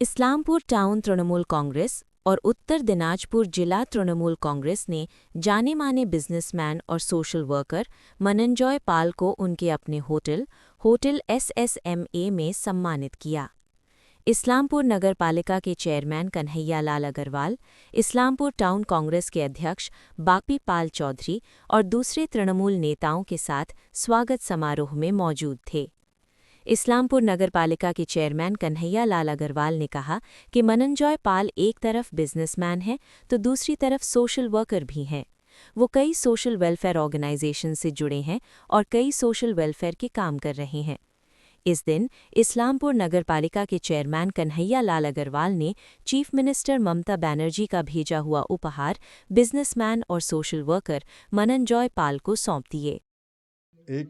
Islampur town Trinamool Congress और उत्तर दिनाजपुर जिला तृणमूल कांग्रेस ने जाने माने बिजनेसमैन और सोशल वर्कर मनंजॉय पाल को उनके अपने होटल SSMA में सम्मानित किया। इस्लामपुर नगर पालिका के चेयरमैन कन्हैया लाल अग्रवाल, इस्लामपुर टाउन कांग्रेस के अध्यक्ष बापी पाल चौधरी और दूसरे तृणमूल नेताओं के साथ स्वागत समारोह में मौजूद थे। इस्लामपुर नगर पालिका के चेयरमैन कन्हैया लाल अग्रवाल ने कहा कि मनंजॉय पाल एक तरफ बिजनेसमैन हैं तो दूसरी तरफ सोशल वर्कर भी हैं। वो कई सोशल वेलफेयर ऑर्गेनाइजेशन से जुड़े हैं और कई सोशल वेलफेयर के काम कर रहे हैं। इस दिन इस्लामपुर नगर पालिका के चेयरमैन कन्हैया लाल अग्रवाल ने चीफ मिनिस्टर ममता बनर्जी का भेजा हुआ उपहार बिजनेसमैन और सोशल वर्कर मनंजॉय पाल को सौंप दिए।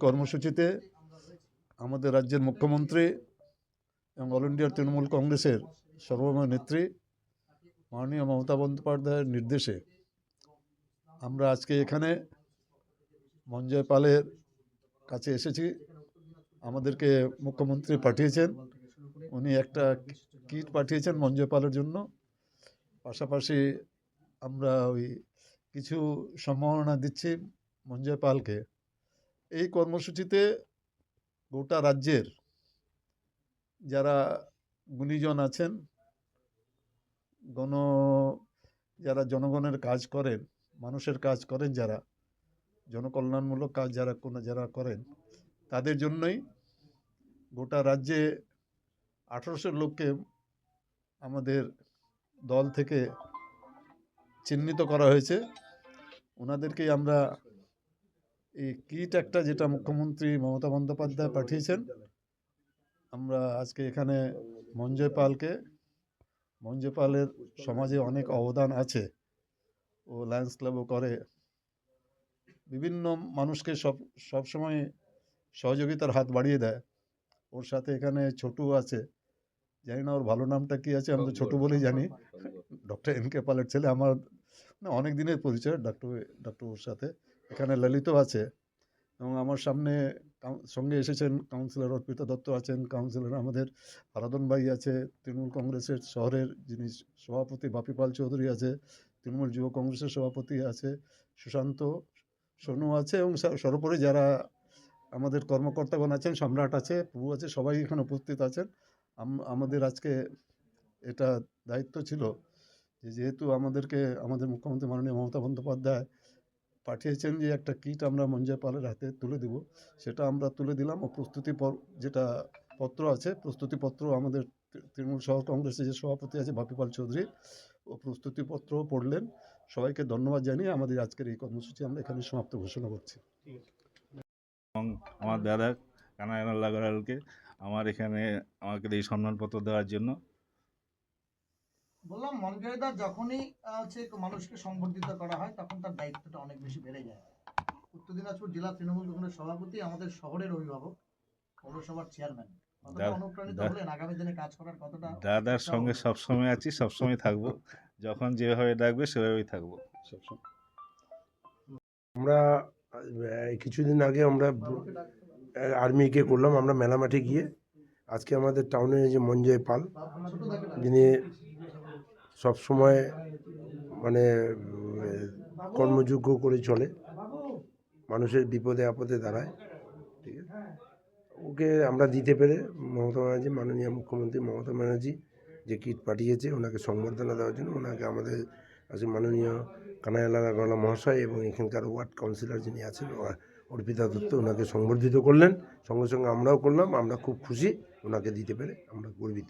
কর্মসূচিতে আমাদের রাজ্যের মুখ্যমন্ত্রী এবং অল ইন্ডিয়া তৃণমূল কংগ্রেসের সর্বময় নেত্রী মাননীয় মমতা বন্দ্যোপাধ্যায়ের নির্দেশে আমরা আজকে এখানে মঞ্জয় পালের কাছে এসেছি। আমাদেরকে মুখ্যমন্ত্রী পাঠিয়েছেন, উনি একটা কিট পাঠিয়েছেন মঞ্জয় পালের জন্য। পাশাপাশি আমরা কিছু সম্মাননা দিচ্ছি মঞ্জয় পালকে। এই কর্মসূচিতে গোটা রাজ্যের যারা গুণীজন আছেন, যারা জনগণের কাজ করেন, মানুষের কাজ করেন, যারা জনকল্যাণমূলক কাজ যারা করেন, তাদের জন্যই গোটা রাজ্যে 1800 লোককে আমাদের দল থেকে চিহ্নিত করা হয়েছে। ওনাদেরকেই আমরা এই কিট একটা যেটা মুখ্যমন্ত্রী মমতা বন্দ্যোপাধ্যায় পাঠিয়েছেন, আমরা আজকে এখানে মঞ্জয় পালের সমাজে অনেক অবদান আছে। ও লায়ন্স ক্লাবও করে, বিভিন্ন মানুষকে সবসময় সহযোগিতার হাত বাড়িয়ে দেয়। ওর সাথে এখানে ছোটু আছে, জানি না ওর ভালো নামটা কি আছে, আমি তো ছোটু বলেই জানি, ডক্টর NK পালের ছেলে। আমার অনেক দিনের পরিচয় ডক্টর সাথে। এখানে ললিতও আছে এবং আমার সঙ্গে এসেছেন কাউন্সিলর অর্পিতা দত্ত আছেন, কাউন্সিলর আমাদের আরাধন ভাই আছে, তৃণমূল কংগ্রেসের শহরের যিনি সভাপতি বাপি পাল চৌধুরী আছে, তৃণমূল যুব কংগ্রেসের সভাপতি আছে সুশান্ত সোনু আছে, এবং সর্বোপরি যারা আমাদের কর্মকর্তাগণ আছেন, সম্রাট আছে, প্রভু আছে, সবাই এখানে উপস্থিত আছেন। আমাদের আজকে এটা দায়িত্ব ছিল যেহেতু আমাদের মুখ্যমন্ত্রী মাননীয় মমতা বন্দ্যোপাধ্যায় পাঠিয়েছেন যে একটা কিট আমরা মঞ্জয় পালের হাতে তুলে দেব, সেটা আমরা তুলে দিলাম। ও যেটা পত্র আছে, প্রস্তুতিপত্র আমাদের তৃণমূল শহর কংগ্রেসের যে সভাপতি আছে বাপি পাল চৌধুরী, ও প্রস্তুতিপত্র পড়লেন। সবাইকে ধন্যবাদ জানিয়ে আমাদের আজকের এই কর্মসূচি আমরা এখানে সমাপ্ত ঘোষণা করছি। আমার দাদা কানাইয়া লাগালকে আমাকে এই সম্মানপত্র দেওয়ার জন্য বললাম, মঞ্জয়দা যখনই মানুষকে সংবর্ধিত করা হয় তখন তার দায়িত্বটা অনেক বেশি বেড়ে যায়। উত্তর দিনাজপুর জেলা তৃণমূল কংগ্রেস সভাপতি, আমাদের শহরের অভিভাবক, পৌরসভার চেয়ারম্যান, অনুপ্রাণিত হলেন আগামী দিনে কাজ করার কতটা? দাদার সঙ্গে সবসময় আছি, সবসময় থাকবো, যখন যেভাবে ডাকবে সেভাবেই থাকবো সবসময়। আমরা কিছুদিন আগে আমরা আর্মিকে করলাম, আমরা মেলামাঠে গিয়ে আজকে আমাদের টাউনে যে মঞ্জয় পাল, যিনি সবসময় মানে কর্মযোগ্য করে চলে, মানুষের বিপদে আপদে দাঁড়ায়, ঠিক আছে, ওকে আমরা দিতে পেরে মাননীয় মুখ্যমন্ত্রী মমতা ব্যানার্জি যে কিট পাঠিয়েছে ওনাকে সংবর্ধনা দেওয়ার জন্য, ওনাকে আমাদের আজকে মাননীয় কানাইয়া লাল মহাশয় এবং এখানকার ওয়ার্ড কাউন্সিলর যিনি আছেন অর্পিতা দত্ত ওনাকে সংবর্ধিত করলেন। সঙ্গে সঙ্গে আমরাও করলাম। আমরা খুব খুশি, ওনাকে দিতে পেরে আমরা গর্বিত।